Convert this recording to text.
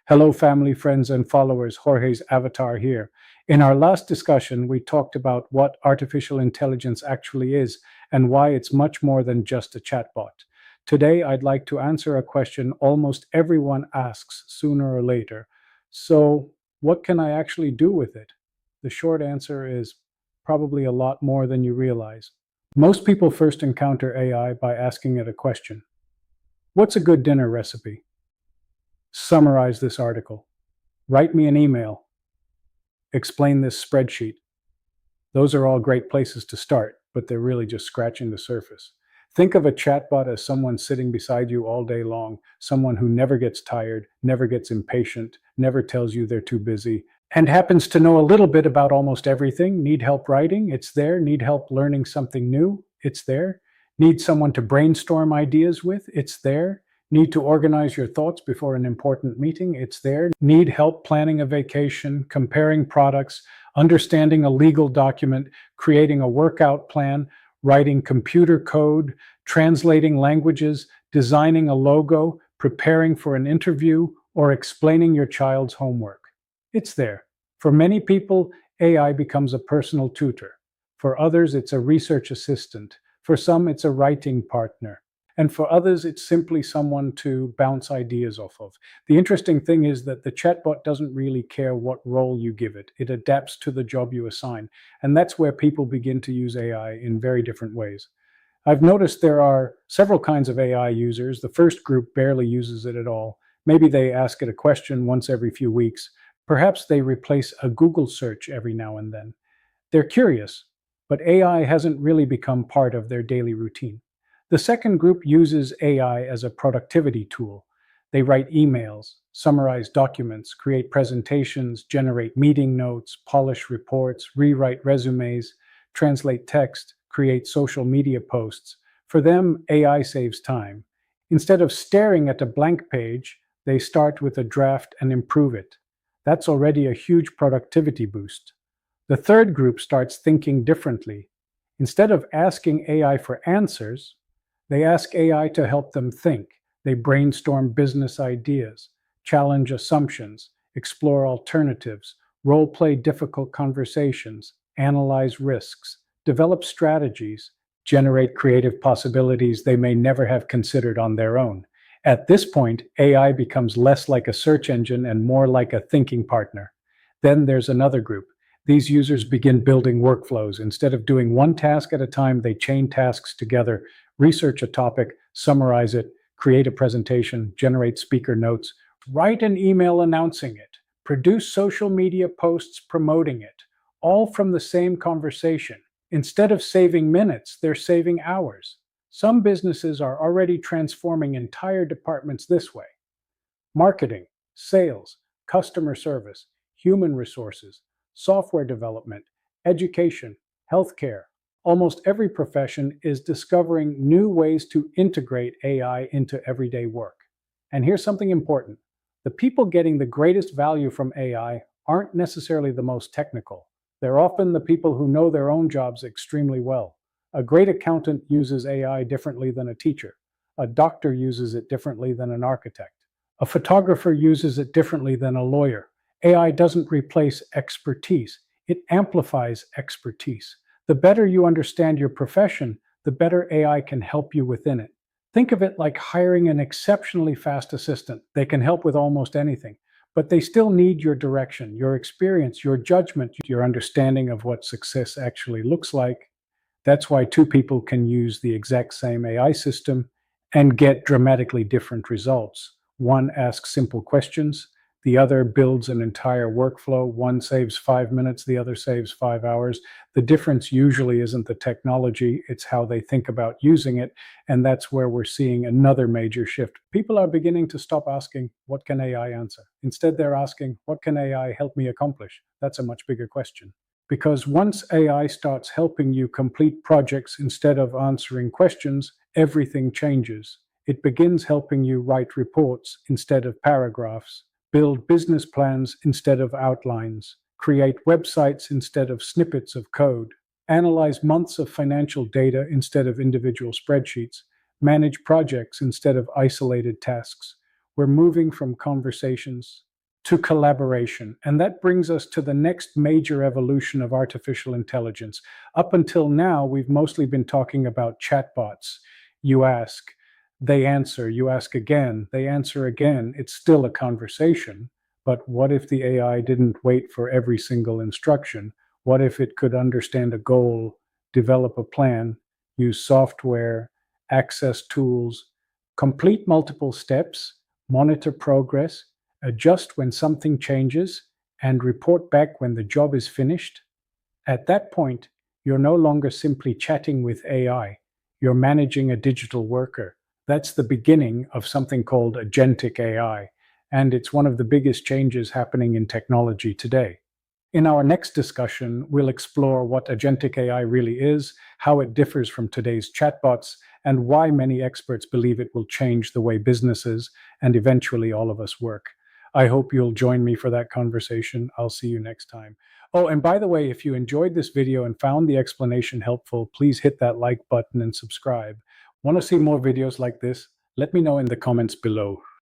Hello, family, friends, and followers. Jorge's avatar here. In our last discussion, we talked about what artificial intelligence actually is and why it's much more than just a chatbot. Today, I'd like to answer a question almost everyone asks sooner or later. So, what can I actually do with it? The short answer is probably a lot more than you realize. Most people first encounter AI by asking it a question. What's a good dinner recipe? Summarize this article. Write me an email. Explain this spreadsheet. Those are all great places to start, but they're really just scratching the surface. Think of a chatbot as someone sitting beside you all day long, someone who never gets tired, never gets impatient, never tells you they're too busy, and happens to know a little bit about almost everything. Need help writing? It's there. Need help learning something new? It's there. Need someone to brainstorm ideas with? It's there. Need to organize your thoughts before an important meeting? It's there. Need help planning a vacation, comparing products, understanding a legal document, creating a workout plan, writing computer code, translating languages, designing a logo, preparing for an interview, or explaining your child's homework? It's there. For many people, AI becomes a personal tutor. For others, it's a research assistant. For some, it's a writing partner. And for others, it's simply someone to bounce ideas off of. The interesting thing is that the chatbot doesn't really care what role you give it. It adapts to the job you assign. And that's where people begin to use AI in very different ways. I've noticed there are several kinds of AI users. The first group barely uses it at all. Maybe they ask it a question once every few weeks. Perhaps they replace a Google search every now and then. They're curious, but AI hasn't really become part of their daily routine. The second group uses AI as a productivity tool. They write emails, summarize documents, create presentations, generate meeting notes, polish reports, rewrite resumes, translate text, create social media posts. For them, AI saves time. Instead of staring at a blank page, they start with a draft and improve it. That's already a huge productivity boost. The third group starts thinking differently. Instead of asking AI for answers, they ask AI to help them think. They brainstorm business ideas, challenge assumptions, explore alternatives, role-play difficult conversations, analyze risks, develop strategies, generate creative possibilities they may never have considered on their own. At this point, AI becomes less like a search engine and more like a thinking partner. Then there's another group. These users begin building workflows. Instead of doing one task at a time, they chain tasks together, research a topic, summarize it, create a presentation, generate speaker notes, write an email announcing it, produce social media posts promoting it, all from the same conversation. Instead of saving minutes, they're saving hours. Some businesses are already transforming entire departments this way. Marketing, sales, customer service, human resources, software development, education, healthcare. Almost every profession is discovering new ways to integrate AI into everyday work. And here's something important. The people getting the greatest value from AI aren't necessarily the most technical. They're often the people who know their own jobs extremely well. A great accountant uses AI differently than a teacher. A doctor uses it differently than an architect. A photographer uses it differently than a lawyer. AI doesn't replace expertise, it amplifies expertise. The better you understand your profession, the better AI can help you within it. Think of it like hiring an exceptionally fast assistant. They can help with almost anything, but they still need your direction, your experience, your judgment, your understanding of what success actually looks like. That's why two people can use the exact same AI system and get dramatically different results. One asks simple questions, the other builds an entire workflow. One saves 5 minutes, the other saves 5 hours. The difference usually isn't the technology, it's how they think about using it. And that's where we're seeing another major shift. People are beginning to stop asking, what can AI answer? Instead, they're asking, what can AI help me accomplish? That's a much bigger question. Because once AI starts helping you complete projects instead of answering questions, everything changes. It begins helping you write reports instead of paragraphs, build business plans instead of outlines, create websites instead of snippets of code, analyze months of financial data instead of individual spreadsheets, manage projects instead of isolated tasks. We're moving from conversations to collaboration. And that brings us to the next major evolution of artificial intelligence. Up until now, we've mostly been talking about chatbots. You ask, they answer. You ask again, they answer again. It's still a conversation. But what if the AI didn't wait for every single instruction? What if it could understand a goal, develop a plan, use software, access tools, complete multiple steps, monitor progress, adjust when something changes, and report back when the job is finished? At that point, you're no longer simply chatting with AI, you're managing a digital worker. That's the beginning of something called Agentic AI, and it's one of the biggest changes happening in technology today. In our next discussion, we'll explore what Agentic AI really is, how it differs from today's chatbots, and why many experts believe it will change the way businesses and eventually all of us work. I hope you'll join me for that conversation. I'll see you next time. Oh, and by the way, if you enjoyed this video and found the explanation helpful, please hit that like button and subscribe. Want to see more videos like this? Let me know in the comments below.